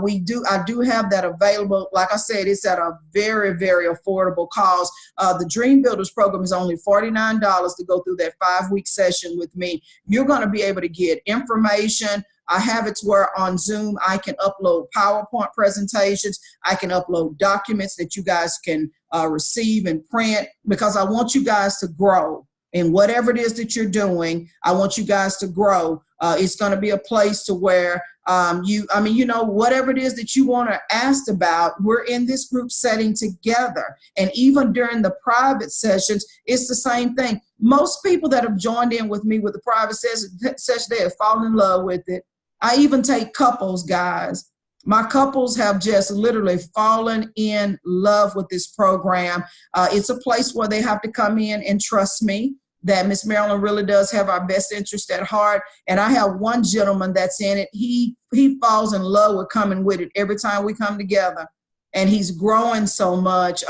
S1: do have that available. Like I said, it's at a very, very affordable cost. The Dream Builders program is only $49 to go through that 5-week session with me. You're going to be able to get information. I have it to where on Zoom I can upload PowerPoint presentations. I can upload documents that you guys can receive and print, because I want you guys to grow in whatever it is that you're doing. I want you guys to grow. It's going to be a place to where whatever it is that you want to ask about, we're in this group setting together. And even during the private sessions, it's the same thing. Most people that have joined in with me with the private session, they have fallen in love with it. I even take couples, guys. My couples have just literally fallen in love with this program. It's a place where they have to come in and trust me that Miss Marilyn really does have our best interest at heart. And I have one gentleman that's in it. He falls in love with coming with it every time we come together. And he's growing so much.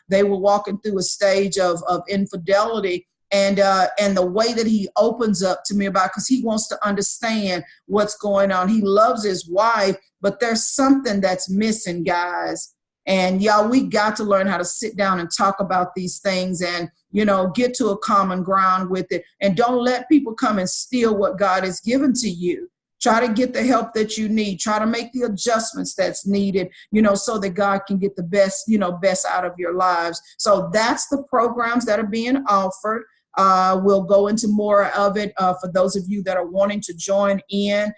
S1: They were walking through a stage of infidelity. And the way that he opens up to me about, because he wants to understand what's going on. He loves his wife, but there's something that's missing, guys. And y'all, we got to learn how to sit down and talk about these things and, get to a common ground with it. And don't let people come and steal what God has given to you. Try to get the help that you need. Try to make the adjustments that's needed, so that God can get the best out of your lives. So that's the programs that are being offered. We'll go into more of it for those of you that are wanting to join in.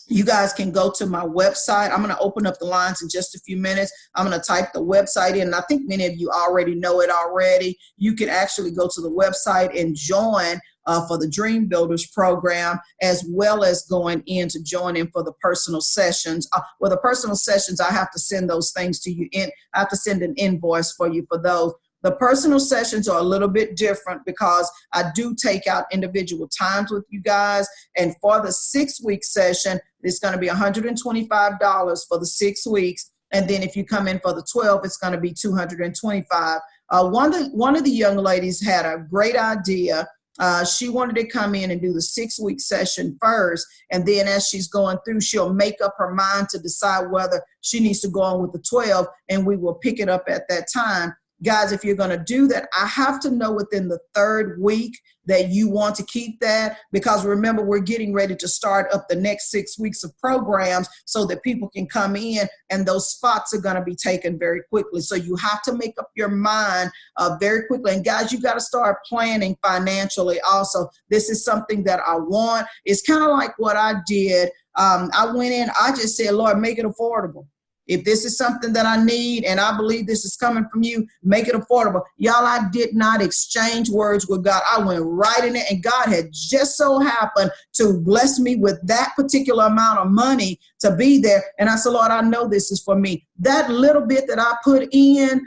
S1: You guys can go to my website. I'm going to open up the lines in just a few minutes. I'm going to type the website in. And I think many of you already know it already. You can actually go to the website and join for the Dream Builders program, as well as going in to join in for the personal sessions. The personal sessions, I have to send those things to you. I have to send an invoice for you for those. The personal sessions are a little bit different because I do take out individual times with you guys. And for the 6-week session, it's going to be $125 for the 6 weeks. And then if you come in for the 12, it's going to be $225. One of the young ladies had a great idea. She wanted to come in and do the 6-week session first. And then as she's going through, she'll make up her mind to decide whether she needs to go on with the 12, and we will pick it up at that time. Guys, if you're going to do that, I have to know within the 3rd week that you want to keep that, because remember, we're getting ready to start up the next 6 weeks of programs so that people can come in, and those spots are going to be taken very quickly. So you have to make up your mind very quickly. And guys, you got to start planning financially also. This is something that I want. It's kind of like what I did. I went in, I just said, Lord, make it affordable. If this is something that I need and I believe this is coming from you, make it affordable. Y'all, I did not exchange words with God. I went right in it, and God had just so happened to bless me with that particular amount of money to be there. And I said, Lord, I know this is for me. That little bit that I put in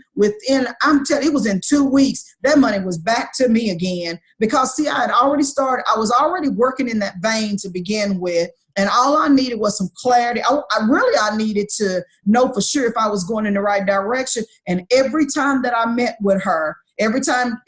S1: I'm telling you, it was in 2 weeks, that money was back to me again. Because see, I had already started, I was already working in that vein to begin with. And all I needed was some clarity. I needed to know for sure if I was going in the right direction. And every time that I met with her, every time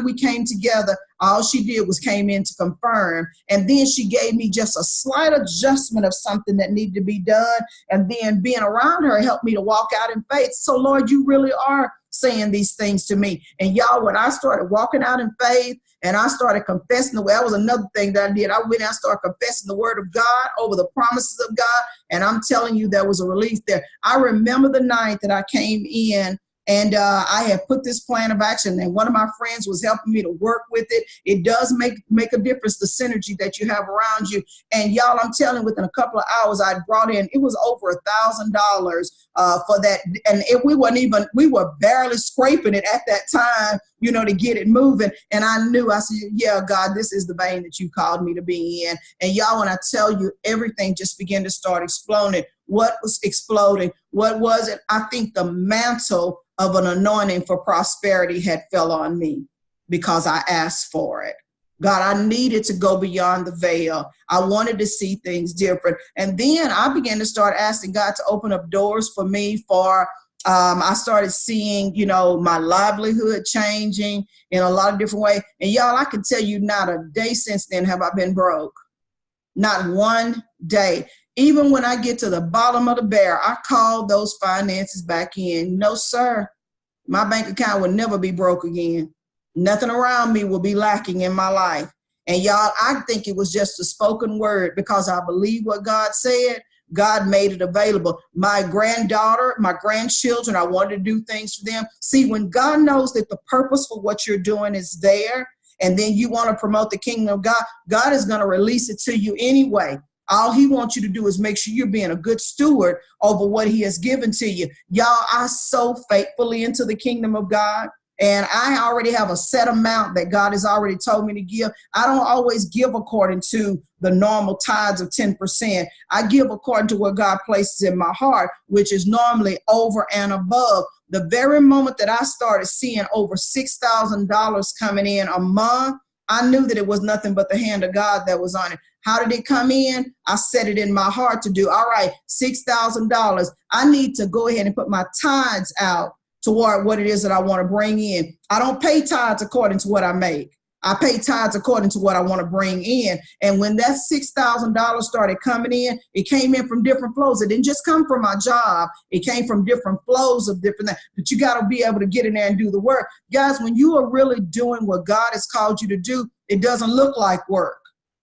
S1: we came together, all she did was came in to confirm. And then she gave me just a slight adjustment of something that needed to be done. And then being around her helped me to walk out in faith. So Lord, you really are saying these things to me. And y'all, when I started walking out in faith, And I started confessing the way. That was another thing that I did. I went and I started confessing the word of God over the promises of God. And I'm telling you, there was a relief there. I remember the night that I came in and I had put this plan of action, and one of my friends was helping me to work with it. It does make a difference, the synergy that you have around you. And y'all, I'm telling you, within a couple of hours, I brought in, it was over $1,000 for that. And we were barely scraping it at that time, you know, to get it moving. And I said, yeah, God, this is the vein that you called me to be in. And y'all, when I tell you, everything just began to start exploding. What was exploding? What was it? I think the mantle of an anointing for prosperity had fell on me because I asked for it. God, I needed to go beyond the veil. I wanted to see things different. And then I began to start asking God to open up doors for me I started seeing, you know, my livelihood changing in a lot of different ways. And y'all, I can tell you not a day since then have I been broke. Not one day. Even when I get to the bottom of the barrel, I call those finances back in. No, sir, my bank account will never be broke again. Nothing around me will be lacking in my life. And y'all, I think it was just a spoken word because I believe what God said. God made it available. My granddaughter, my grandchildren, I wanted to do things for them. See, when God knows that the purpose for what you're doing is there, and then you want to promote the kingdom of God, God is going to release it to you anyway. All he wants you to do is make sure you're being a good steward over what he has given to you. Y'all, I sow faithfully into the kingdom of God. And I already have a set amount that God has already told me to give. I don't always give according to the normal tithes of 10%. I give according to what God places in my heart, which is normally over and above. The very moment that I started seeing over $6,000 coming in a month, I knew that it was nothing but the hand of God that was on it. How did it come in? I set it in my heart to do, all right, $6,000. I need to go ahead and put my tithes out toward what it is that I want to bring in. I don't pay tithes according to what I make. I pay tithes according to what I want to bring in. And when that $6,000 started coming in, it came in from different flows. It didn't just come from my job. It came from different flows of different things. But you got to be able to get in there and do the work. Guys, when you are really doing what God has called you to do, it doesn't look like work.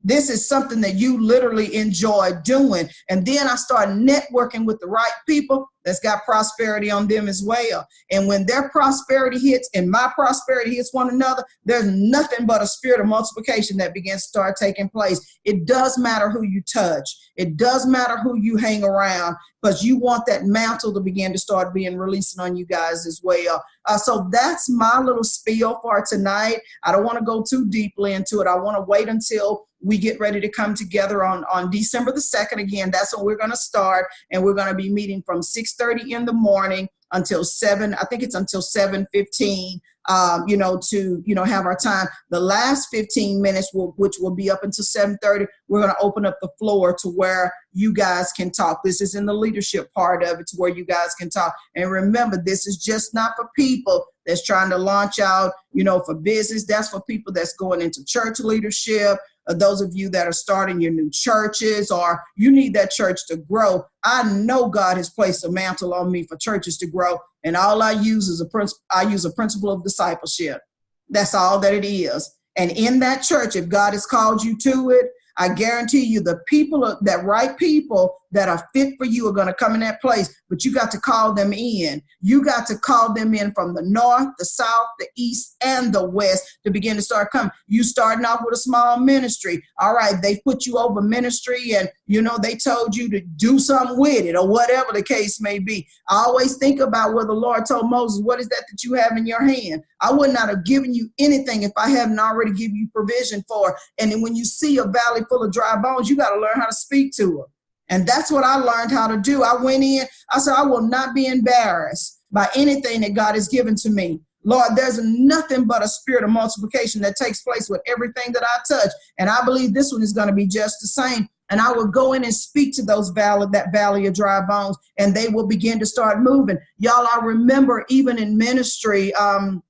S1: This is something that you literally enjoy doing. And then I started networking with the right people that's got prosperity on them as well. And when their prosperity hits and my prosperity hits one another, there's nothing but a spirit of multiplication that begins to start taking place. It does matter who you touch. It does matter who you hang around, because you want that mantle to begin to start being releasing on you guys as well. So that's my little spiel for tonight. I don't want to go too deeply into it. I want to wait until we get ready to come together on December the 2nd. Again, that's when we're going to start, and we're going to be meeting from 6:30 in the morning until 7. I think it's until 7:15. To have our time. The last 15 minutes, which will be up until 7:30, we're going to open up the floor to where you guys can talk. This is in the leadership part of it, to where you guys can talk. And remember, this is just not for people that's trying to launch out, for business. That's for people that's going into church leadership. Those of you that are starting your new churches, or you need that church to grow. I know God has placed a mantle on me for churches to grow, and all I use is a principle of discipleship. That's all that it is. And in that church, if God has called you to it, I guarantee you the people, that right people that are fit for you, are going to come in that place, but you got to call them in. You got to call them in from the north, the south, the east, and the west to begin to start coming. You starting off with a small ministry. All right, they put you over ministry, and they told you to do something with it, or whatever the case may be. I always think about where the Lord told Moses, what is that you have in your hand? I would not have given you anything if I haven't already given you provision for it. And then when you see a valley full of dry bones, you got to learn how to speak to them. And that's what I learned how to do. I went in, I said, I will not be embarrassed by anything that God has given to me. Lord, there's nothing but a spirit of multiplication that takes place with everything that I touch. And I believe this one is going to be just the same. And I will go in and speak to that valley of dry bones, and they will begin to start moving. Y'all, I remember even in ministry, I'm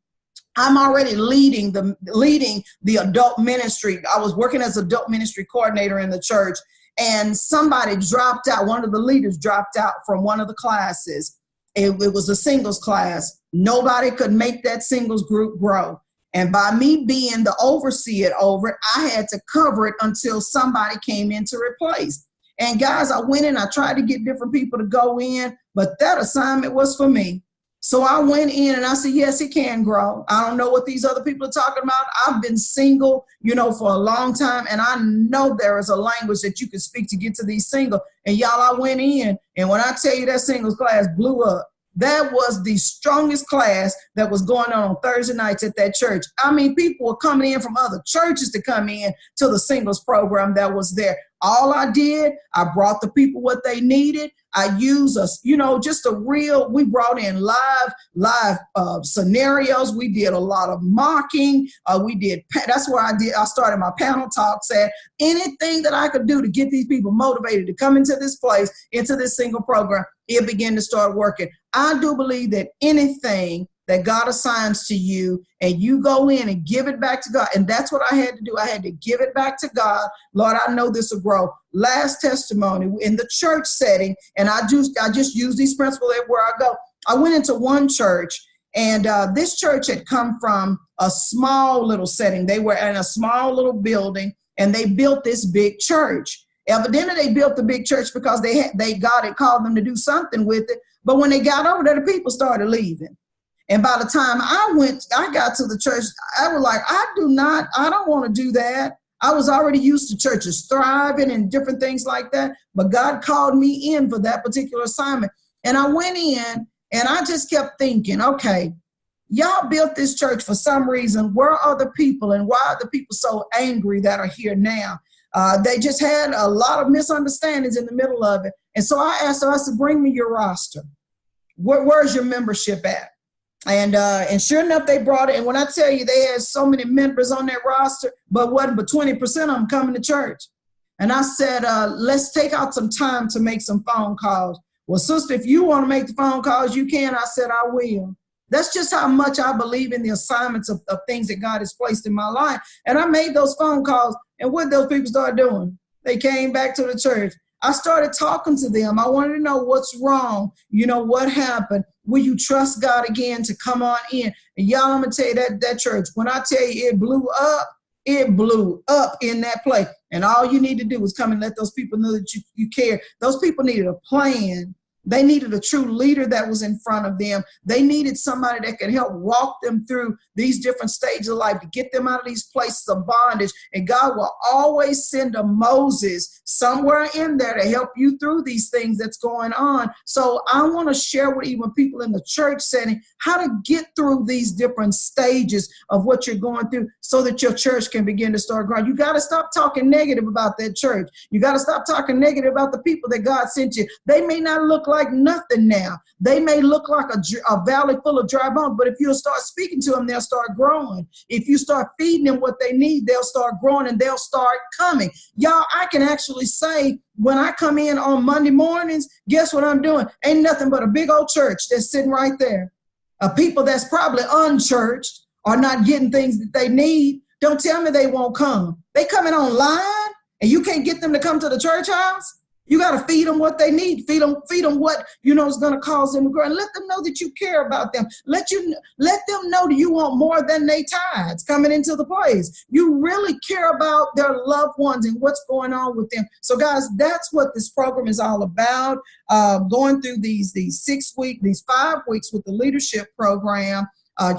S1: already leading the adult ministry. I was working as adult ministry coordinator in the church, and somebody dropped out. One of the leaders dropped out from one of the classes. It was a singles class. Nobody could make that singles group grow. And by me being the overseer over it, I had to cover it until somebody came in to replace. And guys, I went in, I tried to get different people to go in, but that assignment was for me. So I went in and I said, yes, it can grow. I don't know what these other people are talking about. I've been single, for a long time. And I know there is a language that you can speak to get to these single. And y'all, I went in, and when I tell you that singles class blew up, that was the strongest class that was going on Thursday nights at that church. I mean, people were coming in from other churches to come in to the singles program that was there. All I did, I brought the people what they needed. I used we brought in live scenarios. We did a lot of mocking. That's where I started my panel talks at. Anything that I could do to get these people motivated to come into this place, into this single program, it began to start working. I do believe that anything that God assigns to you and you go in and give it back to God. And that's what I had to do. I had to give it back to God. Lord, I know this will grow. Last testimony in the church setting, and I just use these principles everywhere I go. I went into one church, and this church had come from a small little setting. They were in a small little building, and they built this big church. Evidently, they built the big church because God had called them to do something with it. But when they got over there, the people started leaving. And by the time I got to the church, I was like, I don't want to do that. I was already used to churches thriving and different things like that. But God called me in for that particular assignment. And I went in and I just kept thinking, okay, y'all built this church for some reason. Where are the people, and why are the people so angry that are here now? They just had a lot of misunderstandings in the middle of it. And so I asked her, I said, bring me your roster. Where's your membership at? And sure enough, they brought it. And when I tell you they had so many members on their roster, but 20% of them coming to church. And I said, let's take out some time to make some phone calls. Well, sister, if you want to make the phone calls, you can. I said, I will. That's just how much I believe in the assignments of things that God has placed in my life. And I made those phone calls. And what those people started doing? They came back to the church. I started talking to them. I wanted to know what's wrong. What happened? Will you trust God again to come on in? And y'all, I'm going to tell you that church, when I tell you it blew up in that place. And all you need to do is come and let those people know that you care. Those people needed a plan. They needed a true leader that was in front of them. They needed somebody that could help walk them through these different stages of life to get them out of these places of bondage. And God will always send a Moses somewhere in there to help you through these things that's going on. So I want to share with even people in the church setting how to get through these different stages of what you're going through so that your church can begin to start growing. You got to stop talking negative about that church. You got to stop talking negative about the people that God sent you. They may not look like nothing now. They may look like a valley full of dry bones, but if you'll start speaking to them, they'll start growing. If you start feeding them what they need, they'll start growing and they'll start coming. Y'all, I can actually say when I come in on Monday mornings, guess what I'm doing? Ain't nothing but a big old church that's sitting right there. People that's probably unchurched or not getting things that they need. Don't tell me they won't come. They coming online and you can't get them to come to the church house. You got to feed them what they need. Feed them what, is going to cause them to grow. And let them know that you care about them. Let them know that you want more than they tithes coming into the place. You really care about their loved ones and what's going on with them. So, guys, that's what this program is all about. Going through these 5 weeks with the leadership program.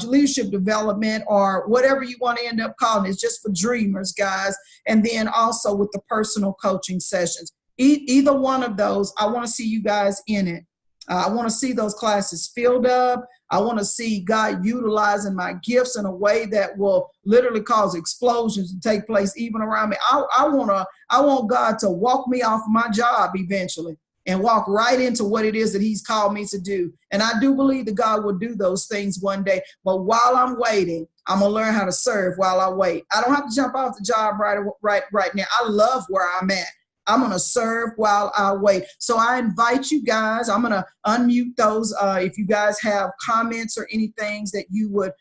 S1: Leadership development, or whatever you want to end up calling it. It's just for dreamers, guys. And then also with the personal coaching sessions. Either one of those, I want to see you guys in it. I want to see those classes filled up. I want to see God utilizing my gifts in a way that will literally cause explosions to take place even around me. I want God to walk me off my job eventually and walk right into what it is that he's called me to do. And I do believe that God will do those things one day. But while I'm waiting, I'm going to learn how to serve while I wait. I don't have to jump off the job right now. I love where I'm at. I'm going to serve while I wait. So I invite you guys. I'm going to unmute those. If you guys have comments or anything that you would,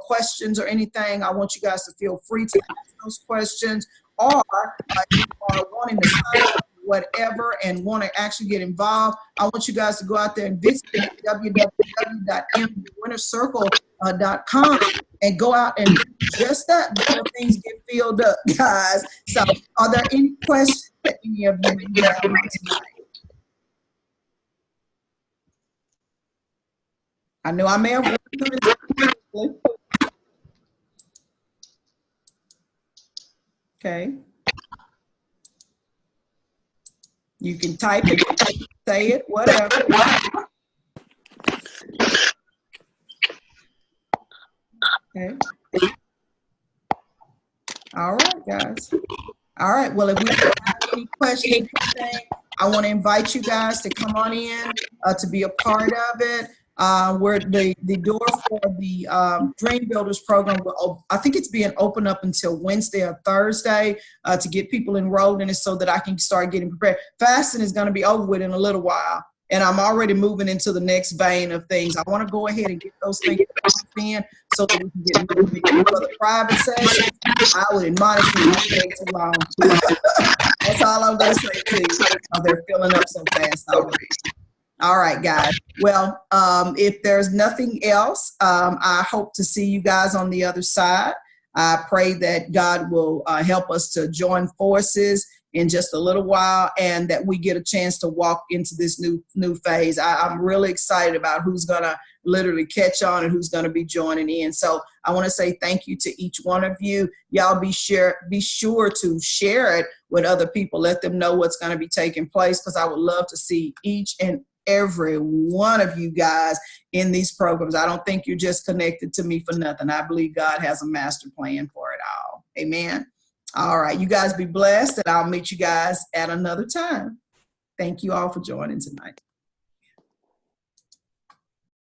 S1: questions or anything, I want you guys to feel free to ask those questions. Or if you are wanting to sign up whatever and want to actually get involved, I want you guys to go out there and visit www.mwinnercircle com and go out and do just that before things get filled up, guys. So are there any questions that any of you may have on tonight? I know I may have run through this quickly. Okay. You can type it, say it, whatever. Okay. All right, guys. All right. Well, if we have any questions, I want to invite you guys to come on in to be a part of it. Where the door for the Dream Builders program, I think it's being opened up until Wednesday or Thursday to get people enrolled in it so that I can start getting prepared. Fasting is going to be over with in a little while, and I'm already moving into the next vein of things. I want to go ahead and get those things in so that we can get moving for the private session. I would admonish you not to take too long. That's all I'm going to say to you. Oh, they're filling up so fast already. All right, guys. Well, if there's nothing else, I hope to see you guys on the other side. I pray that God will help us to join forces in just a little while and that we get a chance to walk into this new phase. I'm really excited about who's going to literally catch on and who's going to be joining in. So I want to say thank you to each one of you. Y'all be sure to share it with other people. Let them know what's going to be taking place, because I would love to see each and every one of you guys in these programs. I don't think you're just connected to me for nothing. I believe God has a master plan for it all. Amen. All right. You guys be blessed, and I'll meet you guys at another time. Thank you all for joining tonight.